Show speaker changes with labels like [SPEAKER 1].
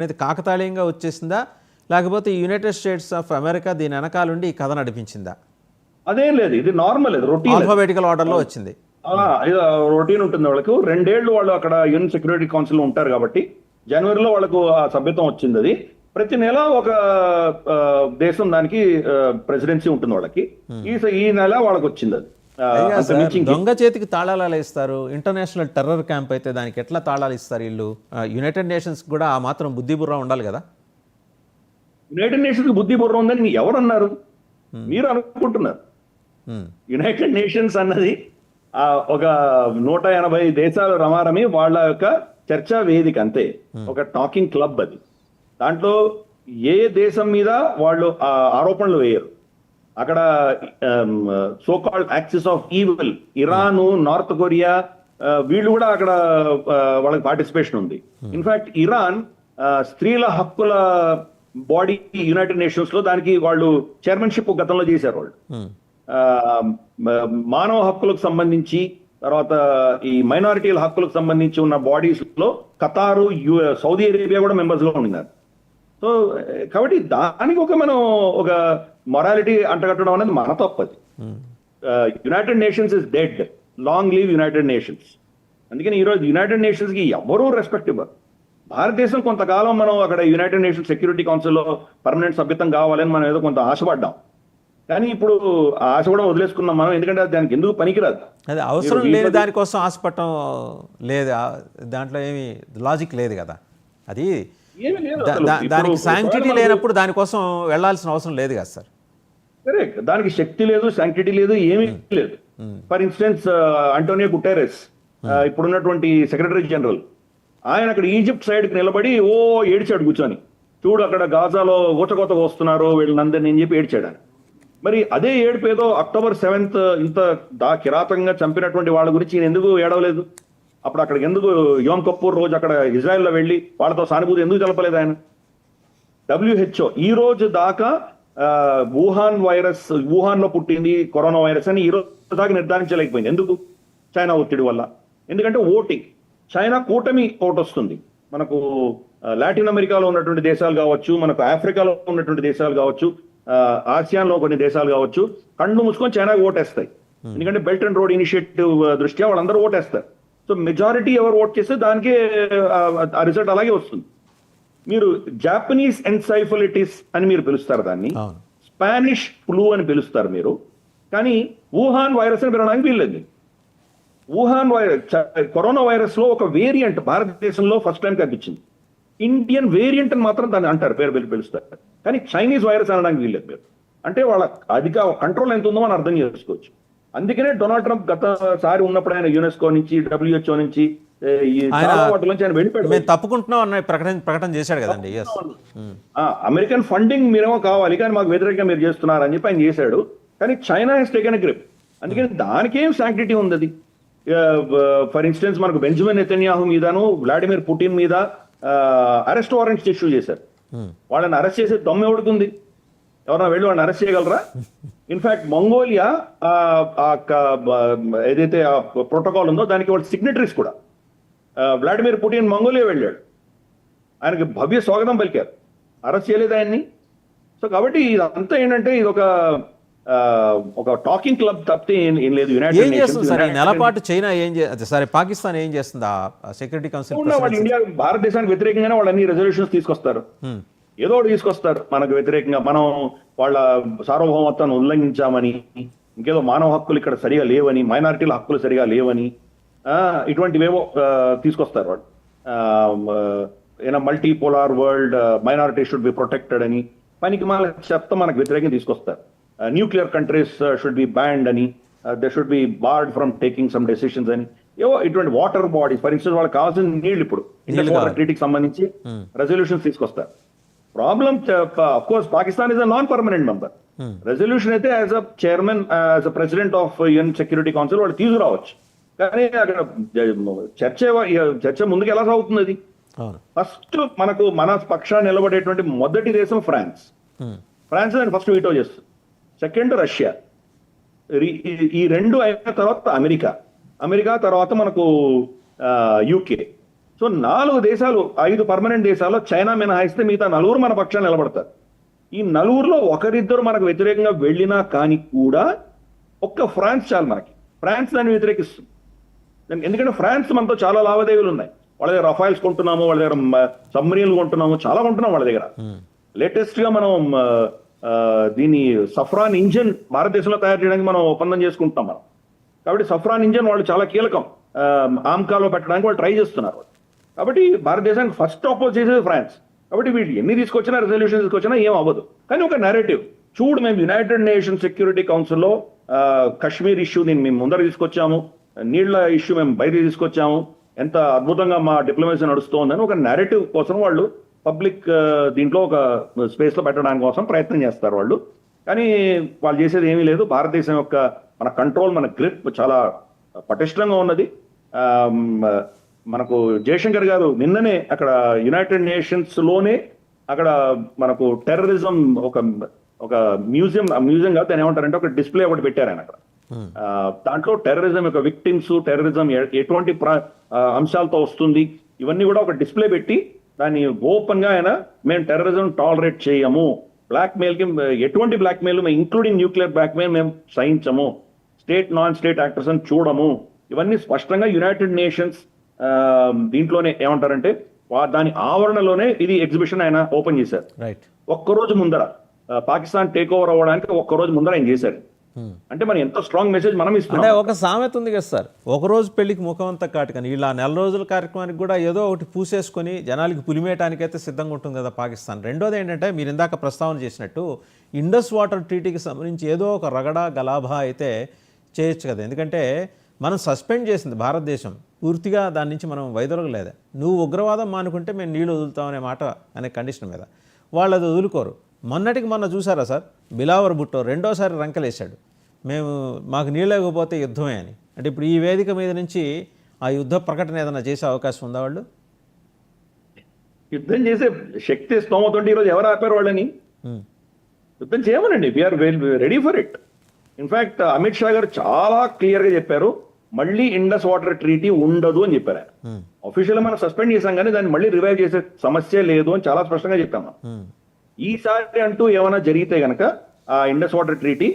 [SPEAKER 1] అనేది కాకతాళీయంగా వచ్చేసిందా, లేకపోతే యునైటెడ్ స్టేట్స్ ఆఫ్ అమెరికా దీని వెనకాలండి ఈ కథ నడిపించిందా?
[SPEAKER 2] అదేం లేదు, ఇది నార్మల్, ఇది రొటీన్,
[SPEAKER 1] ఆల్ఫాబెటికల్ ఆర్డర్లో వచ్చింది.
[SPEAKER 2] రొటీన్ ఉంటుంది వాళ్ళకు. 2 ఏళ్ళు వాళ్ళు అక్కడ యుఎన్ సెక్యూరిటీ కౌన్సిల్ ఉంటారు కాబట్టి జనవరిలో వాళ్ళకు ఆ సభ్యత్వం వచ్చింది. అది ప్రతి నెల ఒక దేశం దానికి ప్రెసిడెన్సీ ఉంటుంది వాళ్ళకి. ఈ నెల వాళ్ళకి వచ్చింది. అది
[SPEAKER 1] దొంగ చేతికి తాళాలు ఇస్తారు. ఇంటర్నేషనల్ టెర్రర్ క్యాంప్ అయితే దానికి ఎట్లా తాళాలు ఇస్తారు వీళ్ళు? యునైటెడ్ నేషన్స్ కూడా ఆ మాత్రం బుద్ధి బుర్ర ఉండాలి కదా.
[SPEAKER 2] యునైటెడ్ నేషన్స్ బుద్ధి బుర్ర ఉందని ఎవరు అన్నారు? మీరు అనుకుంటున్నారు. యునైటెడ్ నేషన్స్ అన్నది ఒక 180 దేశాలు రమారమి వాళ్ళ యొక్క చర్చా వేదిక అంతే, ఒక టాకింగ్ క్లబ్ అది. దాంట్లో ఏ దేశం మీద వాళ్ళు ఆరోపణలు వేయరు. అక్కడ so called axis of evil, Iran, north Korea, వీళ్ళు కూడా అక్కడ వాళ్ళకి పార్టిసిపేషన్ ఉంది. ఇన్ఫాక్ట్ ఇరాన్ స్త్రీల హక్కుల బాడీ యునైటెడ్ నేషన్స్ లో దానికి వాళ్ళు చైర్మన్షిప్ గతంలో చేశారు. వాళ్ళు మానవ హక్కులకు సంబంధించి, తర్వాత ఈ మైనారిటీల హక్కులకు సంబంధించి ఉన్న బాడీస్ లో ఖతారు, సౌదీ అరేబియా కూడా మెంబర్స్ గా ఉన్నారు. సో కాబట్టి దానికి మనం ఒక మొరాలిటీ అంటగట్టడం అనేది మన తప్పది. United nations is dead, long leave United nations. అందుకని ఈరోజు యునైటెడ్ నేషన్స్ కి ఎవరూ రెస్పెక్ట్ ఇవ్వరు. భారతదేశం కొంతకాలం మనం అక్కడ యునైటెడ్ నేషన్స్ సెక్యూరిటీ కౌన్సిల్లో పర్మనెంట్ సభ్యత్వం కావాలని మనం ఏదో కొంత ఆశపడ్డాం. కానీ ఇప్పుడు ఆ ఆశ కూడా వదిలేసుకున్నాం మనం, ఎందుకంటే దానికి ఎందుకు పనికిరాదు.
[SPEAKER 1] అదే అవసరం లేని దానికోసం ఆశపడటం లేదు, దాంట్లో ఏమి లాజిక్ లేదు కదా. అది దానికి శాంక్టిటీ లేనప్పుడు దానికోసం వెళ్లాల్సిన అవసరం లేదు కదా సార్.
[SPEAKER 2] కరెక్ట్, దానికి శక్తి లేదు, శాంక్టిటీ లేదు, ఏమీ లేదు. ఫర్ ఇన్స్టెన్స్ అంటోనియో గుటెరెస్, ఇప్పుడున్నటువంటి సెక్రటరీ జనరల్, ఆయన అక్కడ ఈజిప్ట్ సైడ్కి నిలబడి ఏడ్చాడు కూర్చొని, చూడు అక్కడ గాజాలో ఊచకోత వస్తున్నారు వీళ్ళందరినీ అని చెప్పి ఏడ్చాడు. మరి అదే ఏడుపు ఏదో October 7th ఇంత కిరాతంగా చంపినటువంటి వాళ్ళ గురించి ఈయన ఎందుకు ఏడవలేదు? అప్పుడు అక్కడికి ఎందుకు యోమ్ కపూర్ రోజు అక్కడ ఇజ్రాయెల్లో వెళ్ళి వాళ్ళతో సానుభూతి ఎందుకు తెలపలేదు ఆయన? WHO ఈ రోజు దాకా వుహాన్ లో పుట్టింది కరోనా వైరస్ అని ఈ రోజు దాకా నిర్ధారించలేకపోయింది. ఎందుకు? చైనా ఒత్తిడి వల్ల. ఎందుకంటే ఓటింగ్, చైనా కూటమి ఓటు వస్తుంది. మనకు లాటిన్ అమెరికాలో ఉన్నటువంటి దేశాలు కావచ్చు, మనకు ఆఫ్రికాలో ఉన్నటువంటి దేశాలు కావచ్చు, ఆసియాన్లో కొన్ని దేశాలు కావచ్చు, కళ్ళు మూసుకొని చైనాకి ఓటేస్తాయి. ఎందుకంటే బెల్ట్ అండ్ రోడ్ ఇనిషియేటివ్ దృష్ట్యా వాళ్ళందరూ ఓటేస్తారు. సో మెజారిటీ ఎవరు ఓట్ చేస్తే దానికే ఆ రిజల్ట్ అలాగే వస్తుంది. మీరు జాపనీస్ ఎన్సైఫలిటిస్ అని మీరు పిలుస్తారు దాన్ని, స్పానిష్ ఫ్లూ అని పిలుస్తారు మీరు, కానీ వుహాన్ వైరస్ అని పిలవడానికి వీల్లేదు. వుహాన్ వైరస్, కరోనా వైరస్ లో ఒక వేరియంట్ భారతదేశంలో ఫస్ట్ టైం కనిపించింది. ఇండియన్ వేరియంట్ అని మాత్రం దాన్ని అంటారు, పేరు పిలుస్తారు, కానీ చైనీస్ వైరస్ అనడానికి వీల్లేదు. మీరు అంటే వాళ్ళ అధిక కంట్రోల్ ఎంత ఉందో మనం అర్థం చేసుకోవచ్చు. అందుకనే డొనాల్డ్ ట్రంప్ గతసారి ఉన్నప్పుడు ఆయన యునెస్కో నుంచి, WHO నుంచి ఆయన వెళ్ళిపోయాడు.
[SPEAKER 1] తప్పుకుంటున్నాం అన్న ప్రకటన చేశాడు కదండి.
[SPEAKER 2] అమెరికన్ ఫండింగ్ మీరేమో కావాలి, కానీ మాకు వ్యతిరేకంగా మీరు చేస్తున్నారు అని చెప్పి ఆయన చేశాడు. కానీ China has taken a grip. అందుకని దానికేం శాంక్టిటీ ఉంది? అది ఫర్ ఇన్స్టెన్స్ మనకు బెంజమిన్ నెతన్యాహు మీదను, వ్లాడిమిర్ పుటిన్ మీద అరెస్ట్ వారెంట్స్ ఇష్యూ చేశారు. వాళ్ళని అరెస్ట్ చేసే దమ్ము ఎవడుకుంది? ఎవరైనా వెళ్ళి వాళ్ళని అరెస్ట్ చేయగలరా? ఇన్ఫాక్ట్ మంగోలియా ఏదైతే ప్రోటోకాల్ ఉందో దానికి వాళ్ళ సిగ్నటరీస్ కూడా. వ్లాడిమిర్ పుటిన్ మంగోలియా వెళ్ళాడు, ఆయనకి భవ్య స్వాగతం పలికారు, అరెస్ట్ చేయలేదు ఆయన్ని. సో కాబట్టి ఇదంతా ఏంటంటే ఇది ఒక టాకింగ్ క్లబ్ తప్పితే ఏం లేదు.
[SPEAKER 1] యునైటెడ్ నేషన్స్ నెలపాటు చైనా ఏం చేస్తుంది, సార్ ఏం చేస్తుంది ఆ సెక్యూరిటీ కౌన్సిల్?
[SPEAKER 2] వాళ్ళు ఇండియా భారతదేశానికి వ్యతిరేకంగానే వాళ్ళు అన్ని రెజల్యూషన్స్ తీసుకొస్తారు, ఏదో ఒకటి తీసుకొస్తారు మనకు వ్యతిరేకంగా. మనం వాళ్ళ సార్వభౌమత్వాన్ని ఉల్లంఘించామని, ఇంకేదో మానవ హక్కులు ఇక్కడ సరిగా లేవని, మైనారిటీల హక్కులు సరిగా లేవని, ఇటువంటివేవో తీసుకొస్తారు వాళ్ళు. Multipolar world, minority should be protected అని పనికి మన చెత్త మనకు వ్యతిరేకంగా తీసుకొస్తారు. Nuclear countries should be banned అని, they should be barred from taking some decisions అని, ఏవో ఇటువంటి వాటర్ బాడీస్, ఫర్ ఇన్స్టెన్స్ వాళ్ళకి కావాల్సిన నీళ్ళు ఇప్పుడు ఇండియన్ వాటర్ ట్రీటీకి సంబంధించి రెజల్యూషన్స్ తీసుకొస్తారు. Problem of course Pakistan is a non permanent member. Resolution అయితే as a chairman, as a president of UN security council వాళ్ళు తీసుకురావచ్చు, కానీ అక్కడ చర్చ ముందుకు ఎలా సాగుతుంది? అది ఫస్ట్ మన పక్షాన్ని నిలబడేటువంటి మొదటి దేశం ఫ్రాన్స్. ఫ్రాన్స్ దాన్ని ఫస్ట్ వీటో చేస్తుంది. Second Russia. ఈ రెండు అయిన తర్వాత అమెరికా తర్వాత మనకు UK. సో 4 దేశాలు 5 పర్మనెంట్ దేశాల్లో చైనా మినహాయిస్తే మిగతా 4 మన పక్షాన్ని నిలబడతారు. ఈ 4లో ఒకరిద్దరు మనకు వ్యతిరేకంగా వెళ్ళినా కానీ కూడా ఒక్క ఫ్రాన్స్ చాలు మనకి. ఫ్రాన్స్ దాన్ని వ్యతిరేకిస్తుంది. ఎందుకంటే ఫ్రాన్స్ మనతో చాలా లావాదేవీలు ఉన్నాయి. వాళ్ళ దగ్గర రఫైల్స్ కొంటున్నాము, వాళ్ళ దగ్గర సబ్మరీన్లు కొంటున్నాము, చాలా కొంటున్నాం వాళ్ళ దగ్గర. లేటెస్ట్ గా మనం దీని సఫ్రాన్ ఇంజన్ భారతదేశంలో తయారు చేయడానికి మనం ఒప్పందం చేసుకుంటున్నాం మనం. కాబట్టి సఫ్రాన్ ఇంజన్ వాళ్ళు చాలా కీలకం. ఆమ్కాలో పెట్టడానికి వాళ్ళు ట్రై చేస్తున్నారు. కాబట్టి భారతదేశానికి ఫస్ట్ అపోజ్ చేసేది ఫ్రాన్స్. కాబట్టి వీళ్ళు ఎన్ని తీసుకొచ్చినా, రెజల్యూషన్ తీసుకొచ్చినా ఏం అవ్వదు. కానీ ఒక నెరేటివ్ చూడు, మేము యునైటెడ్ నేషన్ సెక్యూరిటీ కౌన్సిల్లో కశ్మీర్ ఇష్యూ దీన్ని మేము ముందర తీసుకొచ్చాము, నీళ్ల ఇష్యూ మేము బయట తీసుకొచ్చాము, ఎంత అద్భుతంగా మా డిప్లొమసీ నడుస్తోందని ఒక నెరేటివ్ కోసం వాళ్ళు పబ్లిక్ దీంట్లో ఒక స్పేస్ లో పెట్టడానికి కోసం ప్రయత్నం చేస్తారు వాళ్ళు. కానీ వాళ్ళు చేసేది ఏమీ లేదు. భారతదేశం యొక్క మన కంట్రోల్, మన గ్రిప్ చాలా పటిష్టంగా ఉన్నది. మనకు జయశంకర్ గారు నిన్ననే అక్కడ యునైటెడ్ నేషన్స్ లోనే అక్కడ మనకు టెర్రరిజం ఒక మ్యూజియం కాదు, దాన్ని ఏమంటారంటే ఒక డిస్ప్లే ఒకటి పెట్టారు ఆయన అక్కడ. దాంట్లో టెర్రరిజం యొక్క విక్టిమ్స్, టెర్రరిజం ఎటువంటి అంశాలతో వస్తుంది, ఇవన్నీ కూడా ఒక డిస్ప్లే పెట్టి దాన్ని ఓపెన్ గా ఆయన మేము టెర్రరిజం టాలరేట్ చేయము, బ్లాక్ మెయిల్ కి ఎటువంటి blackmail including nuclear blackmail మేము సహించము, స్టేట్ నాన్ స్టేట్ యాక్టర్స్ అని చూడము, ఇవన్నీ స్పష్టంగా యునైటెడ్ నేషన్స్ దీంట్లోనే ఏమంటారంటే దాని ఆవరణలోనే ఇది ఎగ్జిబిషన్ ఆయన ఓపెన్ చేశారు. ఒక్కరోజు ముందర పాకిస్తాన్ టేక్ ఓవర్ అవ్వడానికి ఒక్కరోజు ముందర ఆయన చేశారు. అంటే మనం ఎంత స్ట్రాంగ్ మెసేజ్ మనం ఇస్తున్నాం.
[SPEAKER 1] అంటే ఒక సామెత ఉంది కదా సార్, ఒక రోజు పెళ్లికి ముఖం అంతా కాటుకని, ఇలా 4 రోజుల కార్యక్రమానికి కూడా ఏదో ఒకటి పూసేసుకొని జనాలకి పులిమేయటానికి అయితే సిద్ధంగా ఉంటుంది కదా పాకిస్తాన్. రెండోది ఏంటంటే మీరు ఇందాక ప్రస్తావన చేసినట్టు ఇండస్ వాటర్ ట్రీటీకి సంబంధించి ఏదో ఒక రగడా గలాభా అయితే చేయొచ్చు కదా. ఎందుకంటే మనం సస్పెండ్ చేసింది భారతదేశం, పూర్తిగా దాని నుంచి మనం వైదొలగలేదు. నువ్వు ఉగ్రవాదం మానుకుంటే మేము నీళ్లు వదులుతామనే మాట అనే కండిషన్ మీద వాళ్ళు అది వదులుకోరు. మొన్న చూసారా సార్, బిలావర్ భుట్టో రెండోసారి రంకలేశాడు, మాకు నీళ్ళు లేకపోతే యుద్ధమే అని. అంటే ఇప్పుడు ఈ వేదిక మీద నుంచి ఆ యుద్ధ ప్రకటన ఏదైనా చేసే అవకాశం ఉందా? వాళ్ళు
[SPEAKER 2] యుద్ధం చేసే శక్తి స్తోమతుంటే ఈరోజు ఎవరు ఆపారు వాళ్ళని? యుద్ధం చేయమనండి, we're ready for it. In fact Amit Shah garu చాలా క్లియర్ గా చెప్పారు, మళ్ళీ ఇండస్ వాటర్ ట్రీటీ ఉండదు అని చెప్పారు ఆయన. అఫీషియల్ మనం సస్పెండ్ చేశాం కానీ దాన్ని మళ్ళీ రివైవ్ చేసే సమస్య లేదు అని చాలా స్పష్టంగా చెప్పాము. ఈసారి అంటూ ఏమైనా జరిగితే గనక ఆ ఇండస్ వాటర్ ట్రీటీ